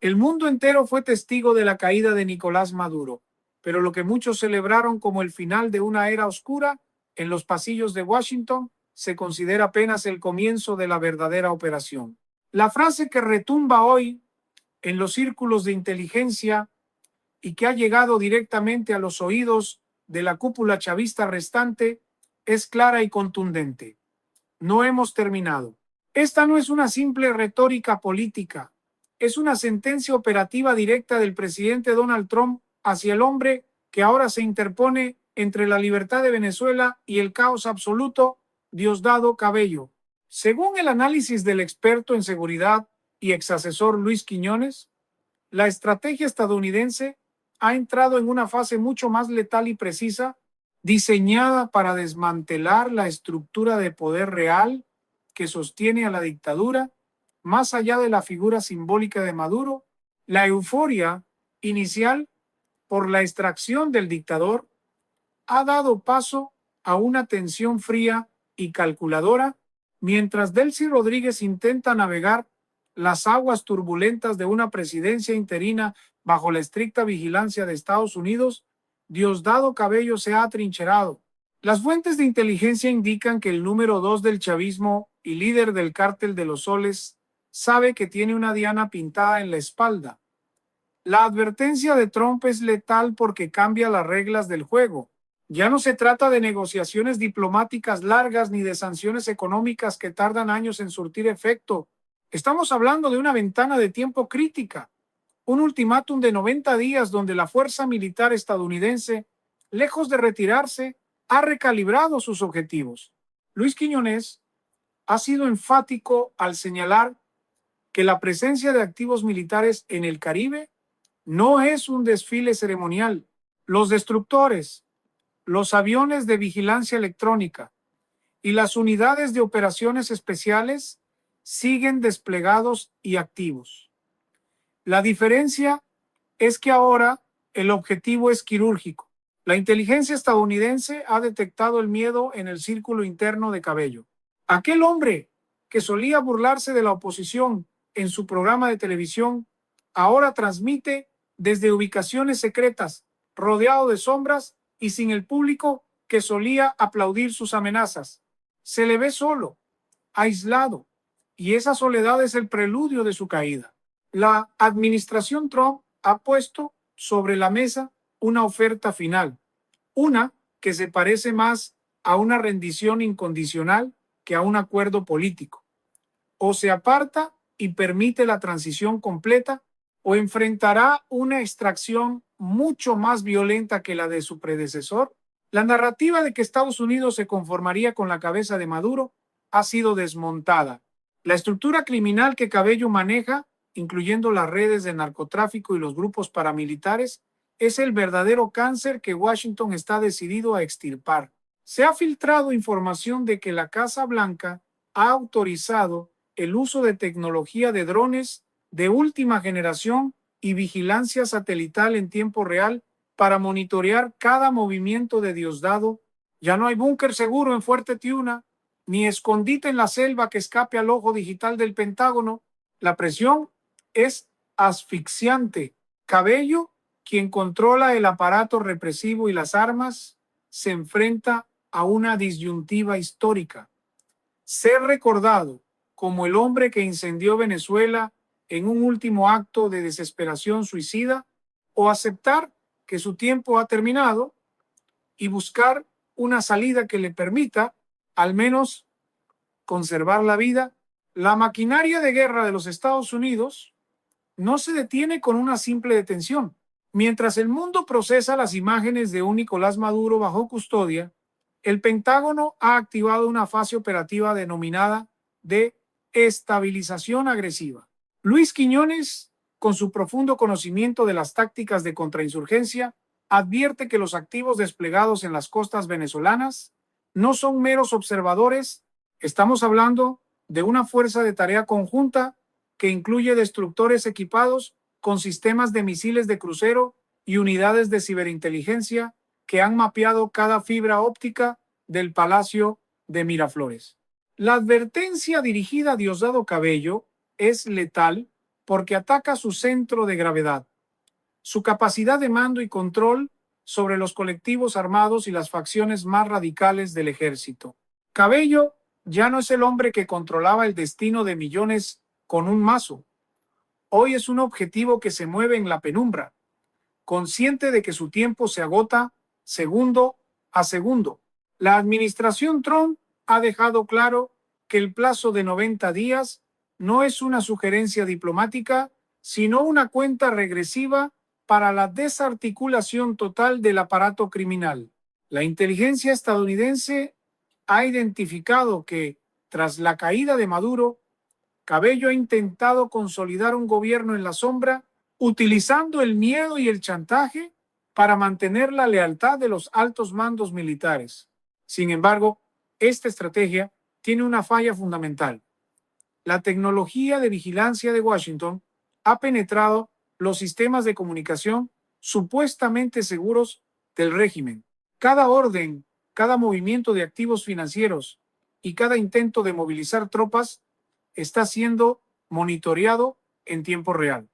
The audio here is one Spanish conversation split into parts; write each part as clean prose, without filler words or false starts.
El mundo entero fue testigo de la caída de Nicolás Maduro, pero lo que muchos celebraron como el final de una era oscura en los pasillos de Washington se considera apenas el comienzo de la verdadera operación. La frase que retumba hoy en los círculos de inteligencia y que ha llegado directamente a los oídos de la cúpula chavista restante es clara y contundente. No hemos terminado. Esta no es una simple retórica política, es una sentencia operativa directa del presidente Donald Trump hacia el hombre que ahora se interpone entre la libertad de Venezuela y el caos absoluto, Diosdado Cabello. Según el análisis del experto en seguridad y exasesor Luis Quiñones, la estrategia estadounidense ha entrado en una fase mucho más letal y precisa, diseñada para desmantelar la estructura de poder real que sostiene a la dictadura, más allá de la figura simbólica de Maduro. La euforia inicial por la extracción del dictador ha dado paso a una tensión fría y calculadora, mientras Delcy Rodríguez intenta navegar las aguas turbulentas de una presidencia interina bajo la estricta vigilancia de Estados Unidos. Diosdado Cabello se ha atrincherado. Las fuentes de inteligencia indican que el número 2 del chavismo y líder del cártel de los soles sabe que tiene una diana pintada en la espalda. La advertencia de Trump es letal porque cambia las reglas del juego. Ya no se trata de negociaciones diplomáticas largas ni de sanciones económicas que tardan años en surtir efecto. Estamos hablando de una ventana de tiempo crítica, un ultimátum de 90 días donde la fuerza militar estadounidense, lejos de retirarse, ha recalibrado sus objetivos. Luis Quiñones ha sido enfático al señalar que la presencia de activos militares en el Caribe no es un desfile ceremonial. Los destructores, los aviones de vigilancia electrónica y las unidades de operaciones especiales siguen desplegados y activos. La diferencia es que ahora el objetivo es quirúrgico. La inteligencia estadounidense ha detectado el miedo en el círculo interno de Cabello. Aquel hombre que solía burlarse de la oposición en su programa de televisión, ahora transmite desde ubicaciones secretas, rodeado de sombras y sin el público que solía aplaudir sus amenazas. Se le ve solo, aislado, y esa soledad es el preludio de su caída. La administración Trump ha puesto sobre la mesa una oferta final, una que se parece más a una rendición incondicional que a un acuerdo político. O se aparta y permite la transición completa, o enfrentará una extracción mucho más violenta que la de su predecesor. La narrativa de que Estados Unidos se conformaría con la cabeza de Maduro ha sido desmontada. La estructura criminal que Cabello maneja, incluyendo las redes de narcotráfico y los grupos paramilitares, es el verdadero cáncer que Washington está decidido a extirpar. Se ha filtrado información de que la Casa Blanca ha autorizado el uso de tecnología de drones de última generación y vigilancia satelital en tiempo real para monitorear cada movimiento de Diosdado. Ya no hay búnker seguro en Fuerte Tiuna, ni escondite en la selva que escape al ojo digital del Pentágono. La presión es asfixiante. Cabello, quien controla el aparato represivo y las armas, se enfrenta a una disyuntiva histórica: ser recordado como el hombre que incendió Venezuela en un último acto de desesperación suicida, o aceptar que su tiempo ha terminado y buscar una salida que le permita, al menos, conservar la vida. La maquinaria de guerra de los Estados Unidos no se detiene con una simple detención. Mientras el mundo procesa las imágenes de un Nicolás Maduro bajo custodia, el Pentágono ha activado una fase operativa denominada de estabilización agresiva. Luis Quiñones, con su profundo conocimiento de las tácticas de contrainsurgencia, advierte que los activos desplegados en las costas venezolanas no son meros observadores. Estamos hablando de una fuerza de tarea conjunta que incluye destructores equipados con sistemas de misiles de crucero y unidades de ciberinteligencia que han mapeado cada fibra óptica del Palacio de Miraflores. La advertencia dirigida a Diosdado Cabello es letal porque ataca su centro de gravedad, su capacidad de mando y control sobre los colectivos armados y las facciones más radicales del ejército. Cabello ya no es el hombre que controlaba el destino de millones con un mazo. Hoy es un objetivo que se mueve en la penumbra, consciente de que su tiempo se agota segundo a segundo. La administración Trump ha dejado claro que el plazo de 90 días no es una sugerencia diplomática, sino una cuenta regresiva para la desarticulación total del aparato criminal. La inteligencia estadounidense ha identificado que, tras la caída de Maduro, Cabello ha intentado consolidar un gobierno en la sombra, utilizando el miedo y el chantaje para mantener la lealtad de los altos mandos militares. Sin embargo, esta estrategia tiene una falla fundamental. La tecnología de vigilancia de Washington ha penetrado los sistemas de comunicación supuestamente seguros del régimen. Cada orden, cada movimiento de activos financieros y cada intento de movilizar tropas está siendo monitoreado en tiempo real.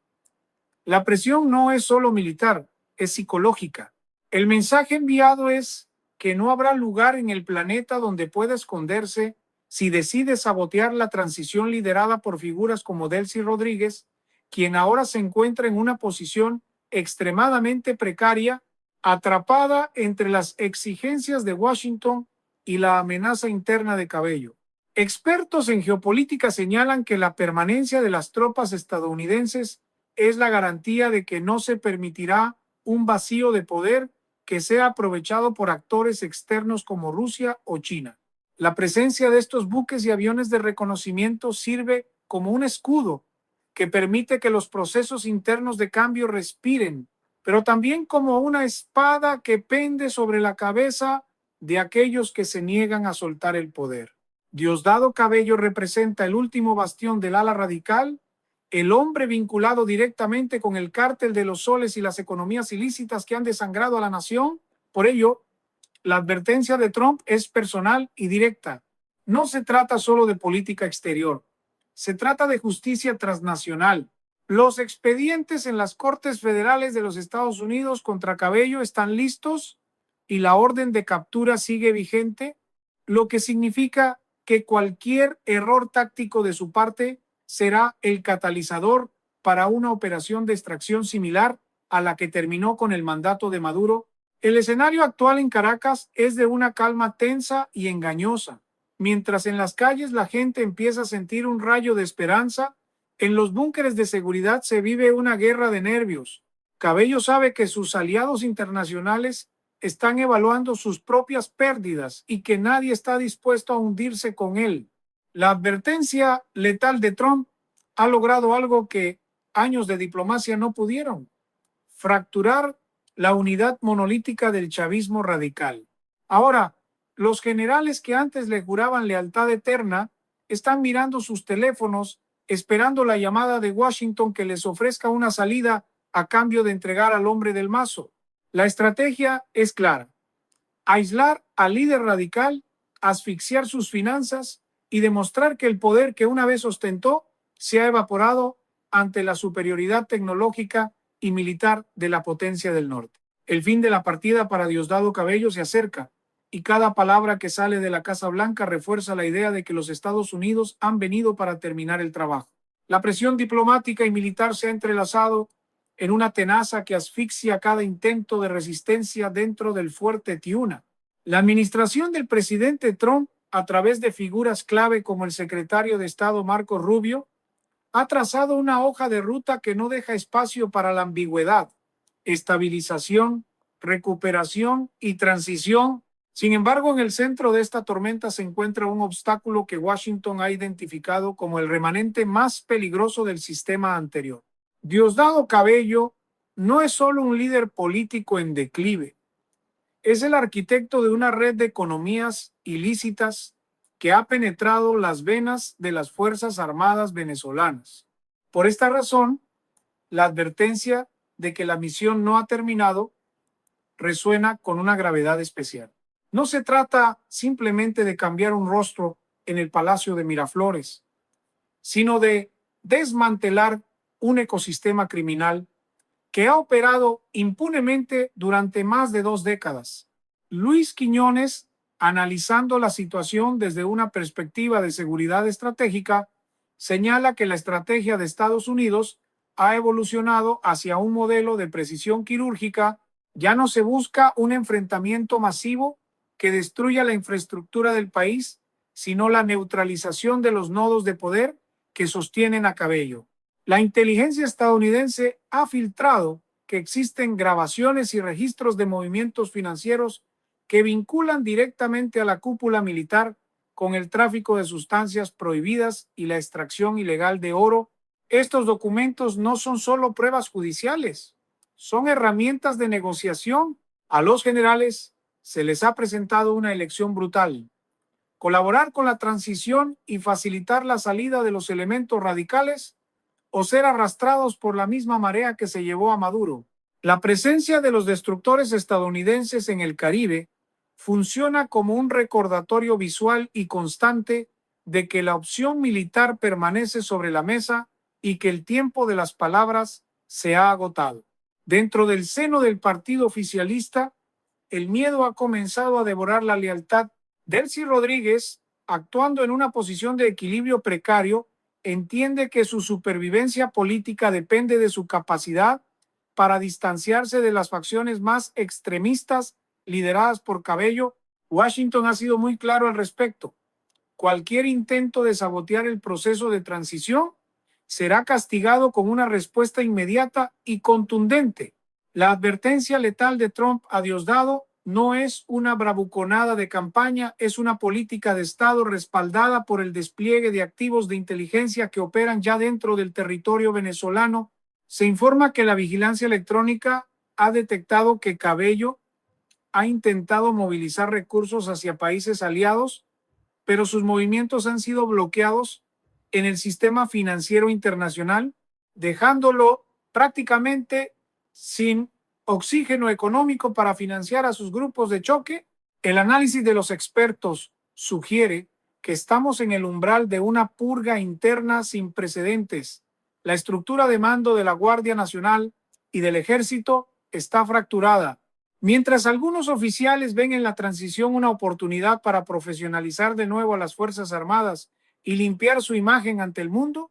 La presión no es solo militar, es psicológica. El mensaje enviado es que no habrá lugar en el planeta donde pueda esconderse si decide sabotear la transición liderada por figuras como Delcy Rodríguez, quien ahora se encuentra en una posición extremadamente precaria, atrapada entre las exigencias de Washington y la amenaza interna de Cabello. Expertos en geopolítica señalan que la permanencia de las tropas estadounidenses es la garantía de que no se permitirá un vacío de poder que sea aprovechado por actores externos como Rusia o China. La presencia de estos buques y aviones de reconocimiento sirve como un escudo que permite que los procesos internos de cambio respiren, pero también como una espada que pende sobre la cabeza de aquellos que se niegan a soltar el poder. Diosdado Cabello representa el último bastión del ala radical, el hombre vinculado directamente con el cártel de los soles y las economías ilícitas que han desangrado a la nación. Por ello, la advertencia de Trump es personal y directa. No se trata solo de política exterior, se trata de justicia transnacional. Los expedientes en las Cortes Federales de los Estados Unidos contra Cabello están listos y la orden de captura sigue vigente, lo que significa que cualquier error táctico de su parte será el catalizador para una operación de extracción similar a la que terminó con el mandato de Maduro. El escenario actual en Caracas es de una calma tensa y engañosa. Mientras en las calles la gente empieza a sentir un rayo de esperanza, en los búnkeres de seguridad se vive una guerra de nervios. Cabello sabe que sus aliados internacionales están evaluando sus propias pérdidas y que nadie está dispuesto a hundirse con él. La advertencia letal de Trump ha logrado algo que años de diplomacia no pudieron: fracturar la unidad monolítica del chavismo radical. Ahora, los generales que antes le juraban lealtad eterna están mirando sus teléfonos, esperando la llamada de Washington que les ofrezca una salida a cambio de entregar al hombre del mazo. La estrategia es clara: aislar al líder radical, asfixiar sus finanzas y demostrar que el poder que una vez ostentó se ha evaporado ante la superioridad tecnológica y militar de la potencia del norte. El fin de la partida para Diosdado Cabello se acerca, y cada palabra que sale de la Casa Blanca refuerza la idea de que los Estados Unidos han venido para terminar el trabajo. La presión diplomática y militar se ha entrelazado en una tenaza que asfixia cada intento de resistencia dentro del fuerte Tiuna. La administración del presidente Trump, a través de figuras clave como el secretario de Estado Marco Rubio, ha trazado una hoja de ruta que no deja espacio para la ambigüedad: estabilización, recuperación y transición. Sin embargo, en el centro de esta tormenta se encuentra un obstáculo que Washington ha identificado como el remanente más peligroso del sistema anterior. Diosdado Cabello no es solo un líder político en declive, es el arquitecto de una red de economías ilícitas que ha penetrado las venas de las Fuerzas Armadas venezolanas. Por esta razón, la advertencia de que la misión no ha terminado resuena con una gravedad especial. No se trata simplemente de cambiar un rostro en el Palacio de Miraflores, sino de desmantelar un ecosistema criminal que ha operado impunemente durante más de 2 décadas. Luis Quiñones, analizando la situación desde una perspectiva de seguridad estratégica, señala que la estrategia de Estados Unidos ha evolucionado hacia un modelo de precisión quirúrgica. Ya no se busca un enfrentamiento masivo que destruya la infraestructura del país, sino la neutralización de los nodos de poder que sostienen a Cabello. La inteligencia estadounidense ha filtrado que existen grabaciones y registros de movimientos financieros que vinculan directamente a la cúpula militar con el tráfico de sustancias prohibidas y la extracción ilegal de oro. Estos documentos no son solo pruebas judiciales, son herramientas de negociación. A los generales se les ha presentado una elección brutal: colaborar con la transición y facilitar la salida de los elementos radicales, o ser arrastrados por la misma marea que se llevó a Maduro. La presencia de los destructores estadounidenses en el Caribe funciona como un recordatorio visual y constante de que la opción militar permanece sobre la mesa y que el tiempo de las palabras se ha agotado. Dentro del seno del partido oficialista, el miedo ha comenzado a devorar la lealtad. Delcy Rodríguez, actuando en una posición de equilibrio precario, entiende que su supervivencia política depende de su capacidad para distanciarse de las facciones más extremistas lideradas por Cabello. Washington ha sido muy claro al respecto: cualquier intento de sabotear el proceso de transición será castigado con una respuesta inmediata y contundente. La advertencia letal de Trump a Diosdado no es una bravuconada de campaña, es una política de Estado respaldada por el despliegue de activos de inteligencia que operan ya dentro del territorio venezolano. Se informa que la vigilancia electrónica ha detectado que Cabello ha intentado movilizar recursos hacia países aliados, pero sus movimientos han sido bloqueados en el sistema financiero internacional, dejándolo prácticamente sin oxígeno económico para financiar a sus grupos de choque. El análisis de los expertos sugiere que estamos en el umbral de una purga interna sin precedentes. La estructura de mando de la Guardia Nacional y del Ejército está fracturada. Mientras algunos oficiales ven en la transición una oportunidad para profesionalizar de nuevo a las Fuerzas Armadas y limpiar su imagen ante el mundo,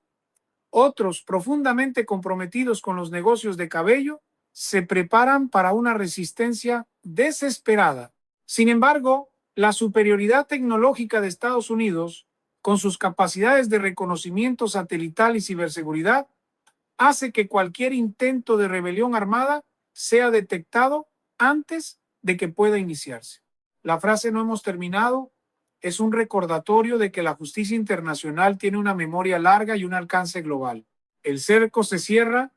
otros, profundamente comprometidos con los negocios de Cabello, se preparan para una resistencia desesperada. Sin embargo, la superioridad tecnológica de Estados Unidos, con sus capacidades de reconocimiento satelital y ciberseguridad, hace que cualquier intento de rebelión armada sea detectado antes de que pueda iniciarse. La frase "no hemos terminado" es un recordatorio de que la justicia internacional tiene una memoria larga y un alcance global. El cerco se cierra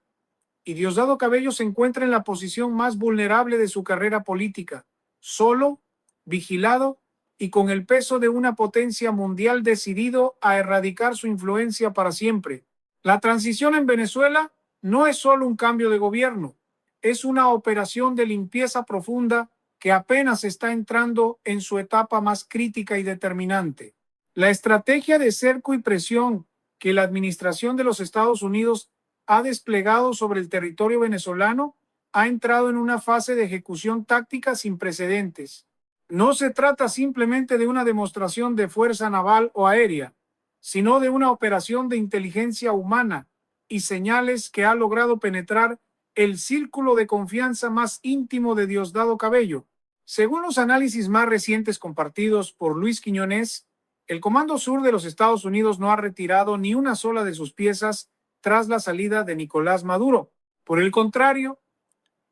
y Diosdado Cabello se encuentra en la posición más vulnerable de su carrera política: solo, vigilado y con el peso de una potencia mundial decidido a erradicar su influencia para siempre. La transición en Venezuela no es solo un cambio de gobierno, es una operación de limpieza profunda que apenas está entrando en su etapa más crítica y determinante. La estrategia de cerco y presión que la administración de los Estados Unidos ha desplegado sobre el territorio venezolano ha entrado en una fase de ejecución táctica sin precedentes. No se trata simplemente de una demostración de fuerza naval o aérea, sino de una operación de inteligencia humana y señales que ha logrado penetrar el círculo de confianza más íntimo de Diosdado Cabello. Según los análisis más recientes compartidos por Luis Quiñones, el Comando Sur de los Estados Unidos no ha retirado ni una sola de sus piezas tras la salida de Nicolás Maduro. Por el contrario,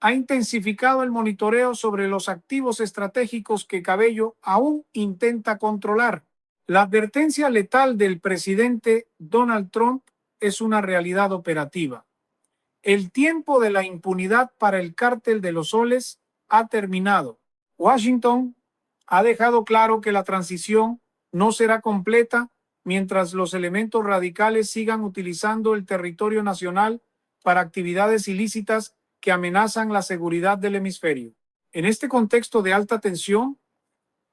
ha intensificado el monitoreo sobre los activos estratégicos que Cabello aún intenta controlar. La advertencia letal del presidente Donald Trump es una realidad operativa. El tiempo de la impunidad para el cártel de los soles ha terminado. Washington ha dejado claro que la transición no será completa mientras los elementos radicales sigan utilizando el territorio nacional para actividades ilícitas que amenazan la seguridad del hemisferio. En este contexto de alta tensión,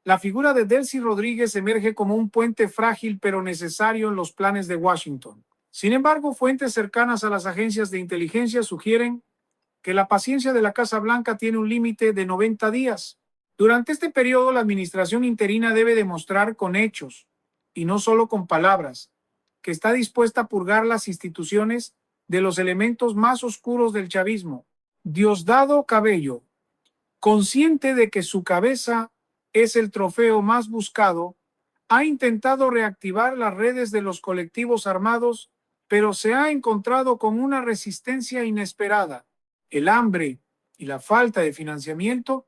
la figura de Delcy Rodríguez emerge como un puente frágil pero necesario en los planes de Washington. Sin embargo, fuentes cercanas a las agencias de inteligencia sugieren que la paciencia de la Casa Blanca tiene un límite de 90 días. Durante este periodo, la administración interina debe demostrar con hechos, y no solo con palabras, que está dispuesta a purgar las instituciones de los elementos más oscuros del chavismo. Diosdado Cabello, consciente de que su cabeza es el trofeo más buscado, ha intentado reactivar las redes de los colectivos armados, pero se ha encontrado con una resistencia inesperada. El hambre y la falta de financiamiento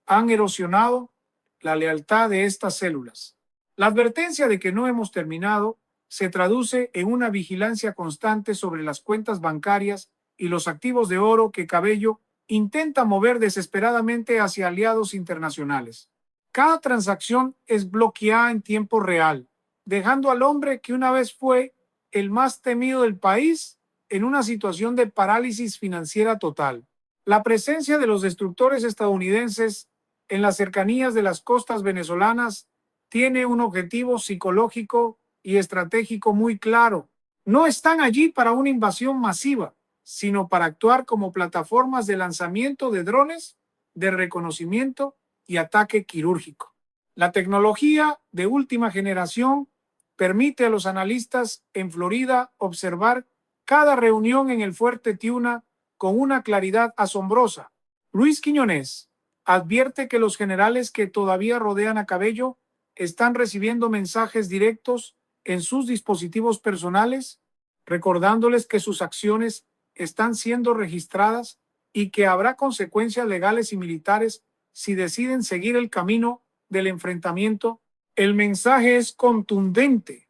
han erosionado la lealtad de estas células. La advertencia de que no hemos terminado se traduce en una vigilancia constante sobre las cuentas bancarias y los activos de oro que Cabello intenta mover desesperadamente hacia aliados internacionales. Cada transacción es bloqueada en tiempo real, dejando al hombre que una vez fue el más temido del país en una situación de parálisis financiera total. La presencia de los destructores estadounidenses en las cercanías de las costas venezolanas tiene un objetivo psicológico y estratégico muy claro. No están allí para una invasión masiva, sino para actuar como plataformas de lanzamiento de drones, de reconocimiento y ataque quirúrgico. La tecnología de última generación permite a los analistas en Florida observar cada reunión en el fuerte Tiuna con una claridad asombrosa. Luis Quiñones advierte que los generales que todavía rodean a Cabello están recibiendo mensajes directos en sus dispositivos personales, recordándoles que sus acciones están siendo registradas y que habrá consecuencias legales y militares si deciden seguir el camino del enfrentamiento. El mensaje es contundente.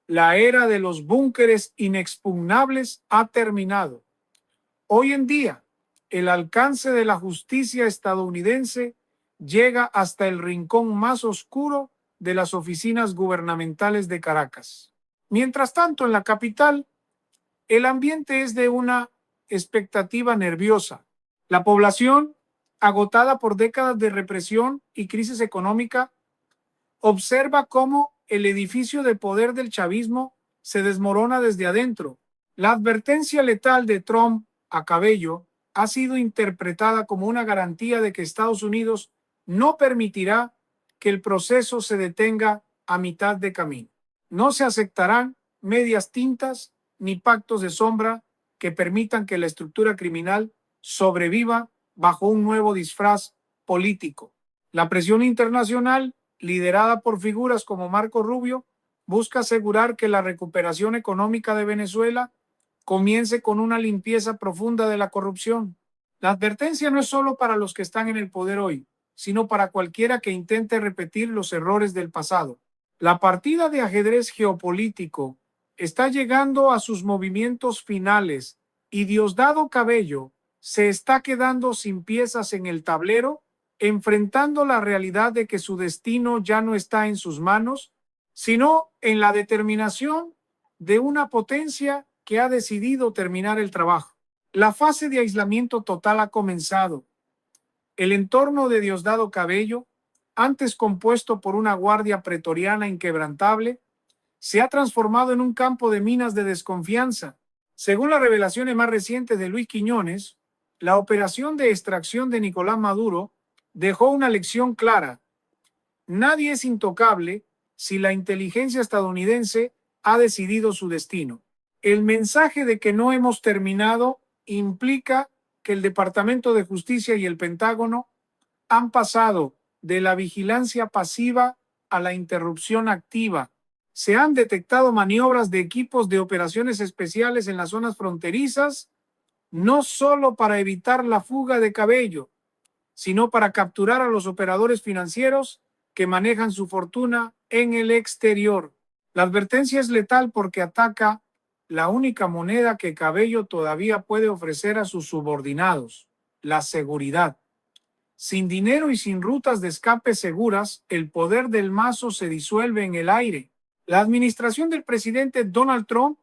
La era de los búnkeres inexpugnables ha terminado. Hoy en día, el alcance de la justicia estadounidense llega hasta el rincón más oscuro de las oficinas gubernamentales de Caracas. Mientras tanto, en la capital, el ambiente es de una expectativa nerviosa. La población, agotada por décadas de represión y crisis económica, observa cómo el edificio de poder del chavismo se desmorona desde adentro. La advertencia letal de Trump a Cabello ha sido interpretada como una garantía de que Estados Unidos no permitirá que el proceso se detenga a mitad de camino. No se aceptarán medias tintas ni pactos de sombra que permitan que la estructura criminal sobreviva bajo un nuevo disfraz político. La presión internacional, liderada por figuras como Marco Rubio, busca asegurar que la recuperación económica de Venezuela comience con una limpieza profunda de la corrupción. La advertencia no es solo para los que están en el poder hoy, sino para cualquiera que intente repetir los errores del pasado. La partida de ajedrez geopolítico está llegando a sus movimientos finales y Diosdado Cabello se está quedando sin piezas en el tablero, enfrentando la realidad de que su destino ya no está en sus manos, sino en la determinación de una potencia que ha decidido terminar el trabajo. La fase de aislamiento total ha comenzado. El entorno de Diosdado Cabello, antes compuesto por una guardia pretoriana inquebrantable, se ha transformado en un campo de minas de desconfianza. Según las revelaciones más recientes de Luis Quiñones, la operación de extracción de Nicolás Maduro dejó una lección clara. Nadie es intocable si la inteligencia estadounidense ha decidido su destino. El mensaje de que no hemos terminado implica que el Departamento de Justicia y el Pentágono han pasado de la vigilancia pasiva a la interrupción activa. Se han detectado maniobras de equipos de operaciones especiales en las zonas fronterizas, no solo para evitar la fuga de Cabello, sino para capturar a los operadores financieros que manejan su fortuna en el exterior. La advertencia es letal porque ataca la única moneda que Cabello todavía puede ofrecer a sus subordinados, la seguridad. Sin dinero y sin rutas de escape seguras, el poder del mazo se disuelve en el aire. La administración del presidente Donald Trump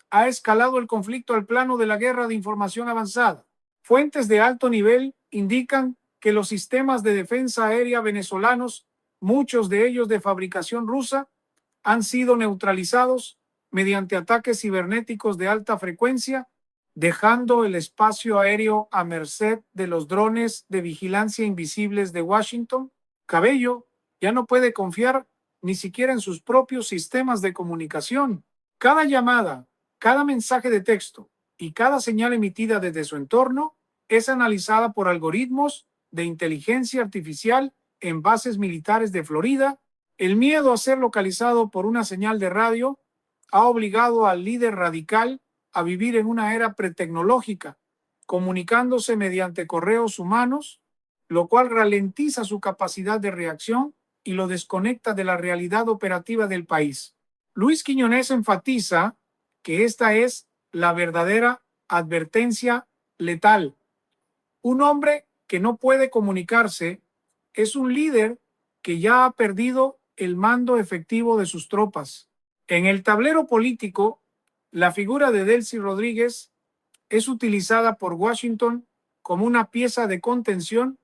ha escalado el conflicto al plano de la guerra de información avanzada. Fuentes de alto nivel indican que los sistemas de defensa aérea venezolanos, muchos de ellos de fabricación rusa, han sido neutralizados mediante ataques cibernéticos de alta frecuencia, dejando el espacio aéreo a merced de los drones de vigilancia invisibles de Washington. Cabello ya no puede confiar ni siquiera en sus propios sistemas de comunicación. Cada llamada, cada mensaje de texto y cada señal emitida desde su entorno es analizada por algoritmos de inteligencia artificial en bases militares de Florida. El miedo a ser localizado por una señal de radio ha obligado al líder radical a vivir en una era pretecnológica, comunicándose mediante correos humanos, lo cual ralentiza su capacidad de reacción y lo desconecta de la realidad operativa del país. Luis Quiñones enfatiza que esta es la verdadera advertencia letal. Un hombre que no puede comunicarse es un líder que ya ha perdido el mando efectivo de sus tropas. En el tablero político, la figura de Delcy Rodríguez es utilizada por Washington como una pieza de contención,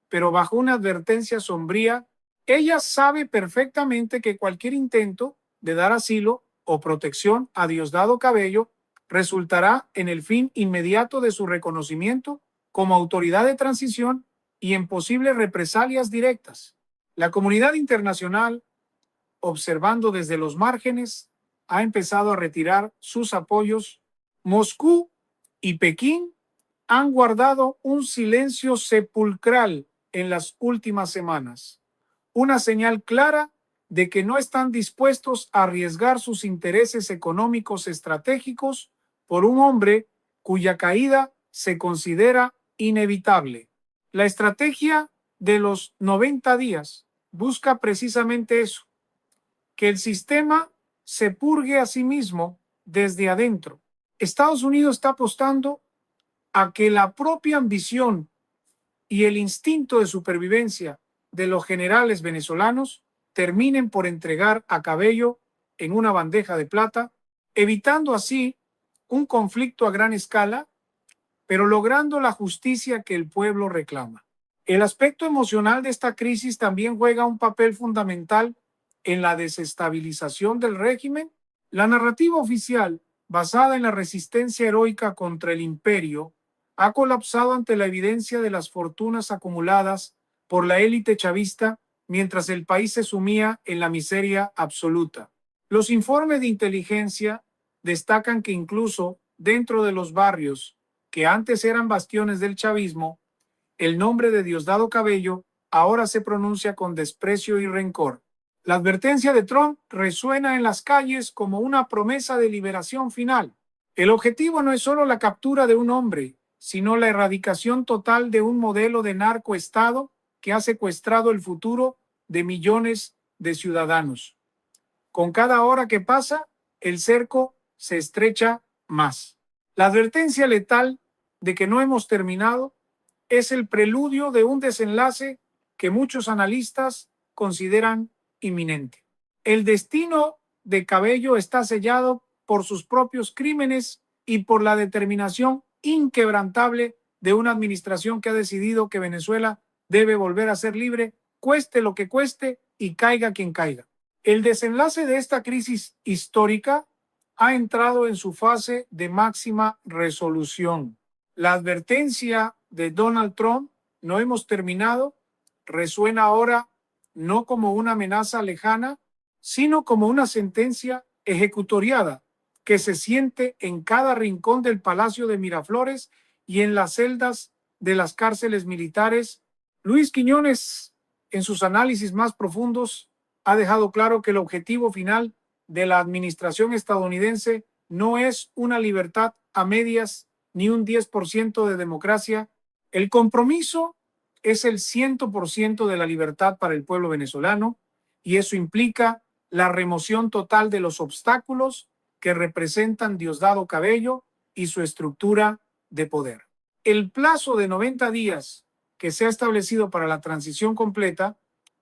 pero bajo una advertencia sombría. Ella sabe perfectamente que cualquier intento de dar asilo o protección a Diosdado Cabello resultará en el fin inmediato de su reconocimiento como autoridad de transición y en posibles represalias directas. La comunidad internacional, observando desde los márgenes, ha empezado a retirar sus apoyos. Moscú y Pekín han guardado un silencio sepulcral en las últimas semanas, una señal clara de que no están dispuestos a arriesgar sus intereses económicos estratégicos por un hombre cuya caída se considera inevitable. La estrategia de los 90 días busca precisamente eso, que el sistema se purgue a sí mismo desde adentro. Estados Unidos está apostando a que la propia ambición y el instinto de supervivencia de los generales venezolanos terminen por entregar a Cabello en una bandeja de plata, evitando así un conflicto a gran escala, pero logrando la justicia que el pueblo reclama. El aspecto emocional de esta crisis también juega un papel fundamental en la desestabilización del régimen. La narrativa oficial, basada en la resistencia heroica contra el imperio, ha colapsado ante la evidencia de las fortunas acumuladas por la élite chavista mientras el país se sumía en la miseria absoluta. Los informes de inteligencia destacan que incluso dentro de los barrios que antes eran bastiones del chavismo, el nombre de Diosdado Cabello ahora se pronuncia con desprecio y rencor. La advertencia de Trump resuena en las calles como una promesa de liberación final. El objetivo no es solo la captura de un hombre, sino la erradicación total de un modelo de narcoestado que ha secuestrado el futuro de millones de ciudadanos. Con cada hora que pasa, el cerco se estrecha más. La advertencia letal de que no hemos terminado es el preludio de un desenlace que muchos analistas consideran inminente. El destino de Cabello está sellado por sus propios crímenes y por la determinación inquebrantable de una administración que ha decidido que Venezuela debe volver a ser libre, cueste lo que cueste y caiga quien caiga. El desenlace de esta crisis histórica ha entrado en su fase de máxima resolución. La advertencia de Donald Trump, no hemos terminado, resuena ahora no como una amenaza lejana, sino como una sentencia ejecutoriada que se siente en cada rincón del Palacio de Miraflores y en las celdas de las cárceles militares. Luis Quiñones, en sus análisis más profundos, ha dejado claro que el objetivo final de la administración estadounidense no es una libertad a medias ni un 10% de democracia. El compromiso es el 100% de la libertad para el pueblo venezolano y eso implica la remoción total de los obstáculos que representan Diosdado Cabello y su estructura de poder. El plazo de 90 días que se ha establecido para la transición completa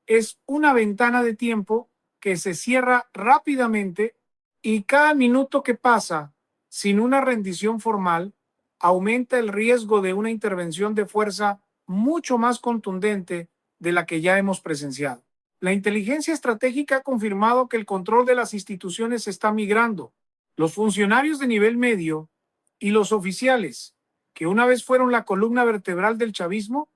es una ventana de tiempo que se cierra rápidamente y cada minuto que pasa sin una rendición formal aumenta el riesgo de una intervención de fuerza mucho más contundente de la que ya hemos presenciado. La inteligencia estratégica ha confirmado que el control de las instituciones está migrando Los funcionarios de nivel medio y los oficiales, que una vez fueron la columna vertebral del chavismo,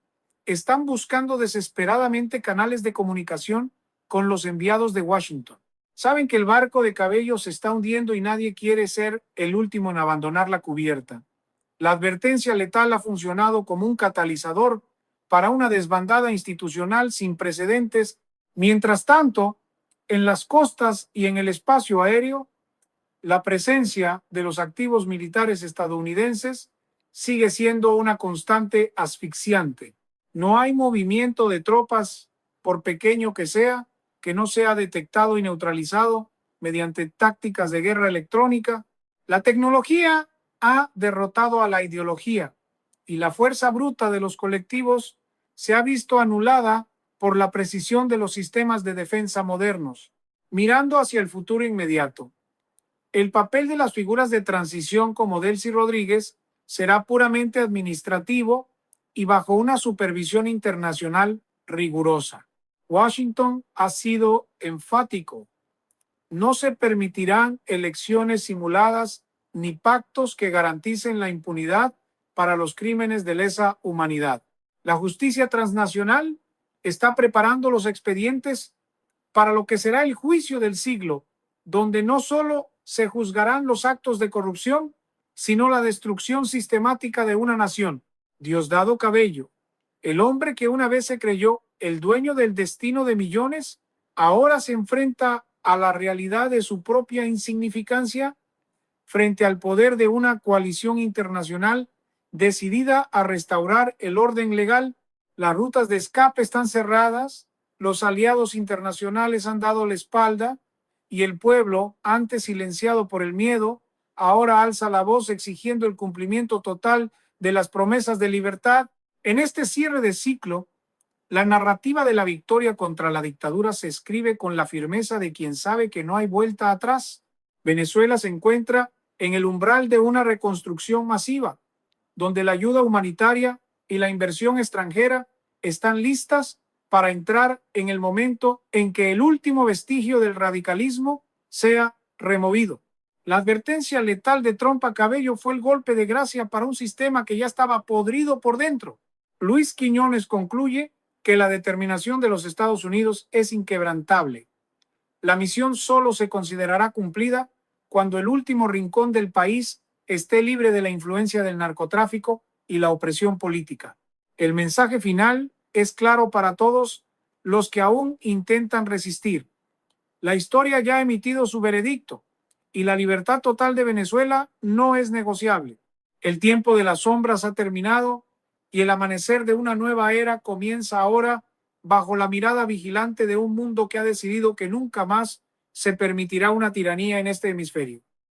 están buscando desesperadamente canales de comunicación con los enviados de Washington. Saben que el barco de Cabello se está hundiendo y nadie quiere ser el último en abandonar la cubierta. La advertencia letal ha funcionado como un catalizador para una desbandada institucional sin precedentes. Mientras tanto, en las costas y en el espacio aéreo, la presencia de los activos militares estadounidenses sigue siendo una constante asfixiante. No hay movimiento de tropas, por pequeño que no sea detectado y neutralizado mediante tácticas de guerra electrónica. La tecnología ha derrotado a la ideología y la fuerza bruta de los colectivos se ha visto anulada por la precisión de los sistemas de defensa modernos. Mirando hacia el futuro inmediato, el papel de las figuras de transición como Delcy Rodríguez será puramente administrativo y bajo una supervisión internacional rigurosa. Washington ha sido enfático. No se permitirán elecciones simuladas ni pactos que garanticen la impunidad para los crímenes de lesa humanidad. La justicia transnacional está preparando los expedientes para lo que será el juicio del siglo, donde no solo se juzgarán los actos de corrupción, sino la destrucción sistemática de una nación. Diosdado Cabello, el hombre que una vez se creyó el dueño del destino de millones, ahora se enfrenta a la realidad de su propia insignificancia frente al poder de una coalición internacional decidida a restaurar el orden legal. Las rutas de escape están cerradas, los aliados internacionales han dado la espalda y el pueblo, antes silenciado por el miedo, ahora alza la voz exigiendo el cumplimiento total de las promesas de libertad. En este cierre de ciclo, la narrativa de la victoria contra la dictadura se escribe con la firmeza de quien sabe que no hay vuelta atrás. Venezuela se encuentra en el umbral de una reconstrucción masiva, donde la ayuda humanitaria y la inversión extranjera están listas para entrar en el momento en que el último vestigio del radicalismo sea removido. La advertencia letal de Trump a Cabello fue el golpe de gracia para un sistema que ya estaba podrido por dentro. Luis Quiñones concluye que la determinación de los Estados Unidos es inquebrantable. La misión solo se considerará cumplida cuando el último rincón del país esté libre de la influencia del narcotráfico y la opresión política. El mensaje final es claro para todos los que aún intentan resistir. La historia ya ha emitido su veredicto y la libertad total de Venezuela no es negociable. El tiempo de las sombras ha terminado y el amanecer de una nueva era comienza ahora bajo la mirada vigilante de un mundo que ha decidido que nunca más se permitirá una tiranía en este hemisferio.